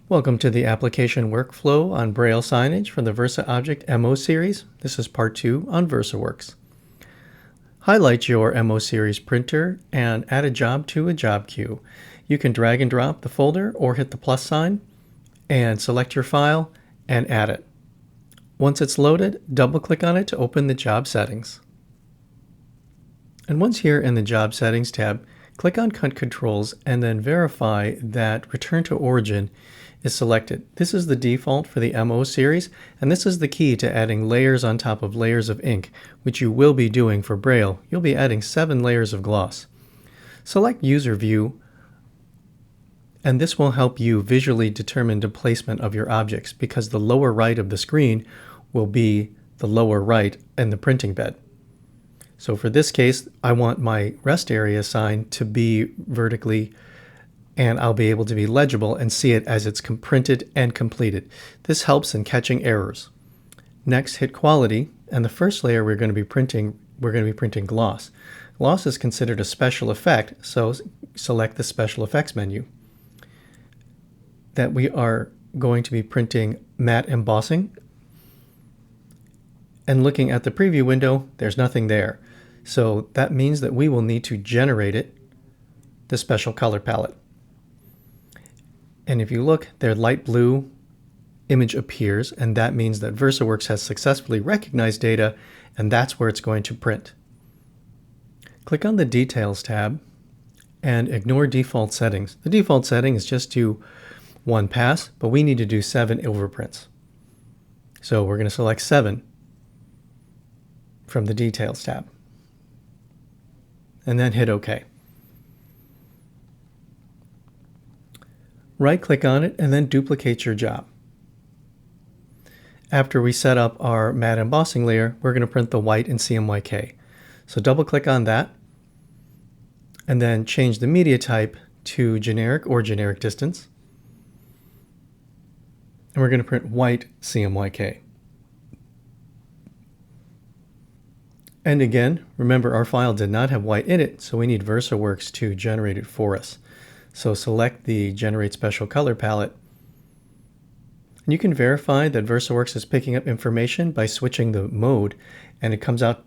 Welcome to the application workflow on Braille signage from the VersaObject MO series. This is part 2 on VersaWorks. Highlight your MO series printer and add a job to a job queue. You can drag and drop the folder or hit the plus sign and select your file and add it. Once it's loaded, double-click on it to open the job settings. And once here in the Job Settings tab, click on Cut Controls and then verify that Return to Origin is selected. This is the default for the MO series, and this is the key to adding layers on top of layers of ink, which you will be doing for Braille. You'll be adding 7 layers of gloss. Select User View, and this will help you visually determine the placement of your objects, because the lower right of the screen will be the lower right in the printing bed. So for this case, I want my rest area sign to be vertically, and I'll be able to be legible and see it as it's printed and completed. This helps in catching errors. Next, hit Quality, and the first layer we're going to be printing gloss. Gloss is considered a special effect, so select the Special Effects menu. That we are going to be printing matte embossing, and looking at the preview window, there's nothing there. So that means that we will need to generate it, the special color palette. And if you look, their light blue image appears, and that means that VersaWorks has successfully recognized data, and that's where it's going to print. Click on the Details tab and ignore default settings. The default setting is just to 1 pass, but we need to do 7 overprints. So we're going to select 7 from the Details tab, and then hit OK. Right-click on it and then duplicate your job. After we set up our matte embossing layer, we're going to print the white in CMYK. So double-click on that, and then change the media type to generic or generic distance. And we're going to print white CMYK. And again, remember our file did not have white in it, so we need VersaWorks to generate it for us. So select the Generate Special Color palette. And you can verify that VersaWorks is picking up information by switching the mode, and it comes out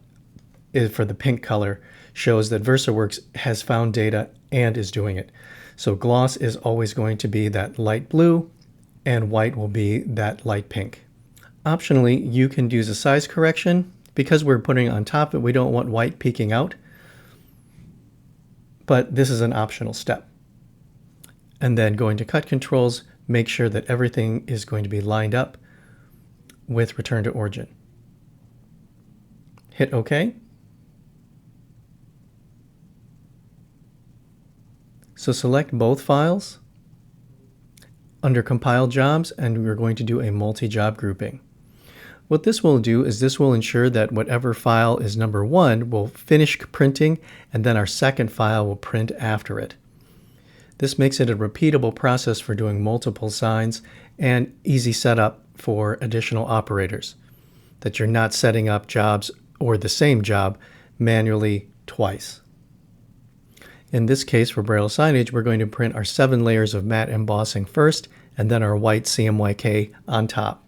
for the pink color, shows that VersaWorks has found data and is doing it. So gloss is always going to be that light blue, and white will be that light pink. Optionally, you can use a size correction. Because we're putting it on top, we don't want white peeking out, but this is an optional step. And then going to Cut Controls, make sure that everything is going to be lined up with Return to Origin. Hit OK. So select both files under Compile Jobs, and we're going to do a multi-job grouping. What this will do is this will ensure that whatever file is number 1 will finish printing, and then our second file will print after it. This makes it a repeatable process for doing multiple signs and easy setup for additional operators, that you're not setting up jobs or the same job manually twice. In this case, for Braille signage, we're going to print our 7 layers of matte embossing first, and then our white CMYK on top.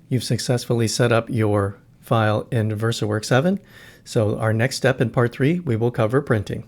You've successfully set up your file in VersaWorks 7, so our next step in part 3, we will cover printing.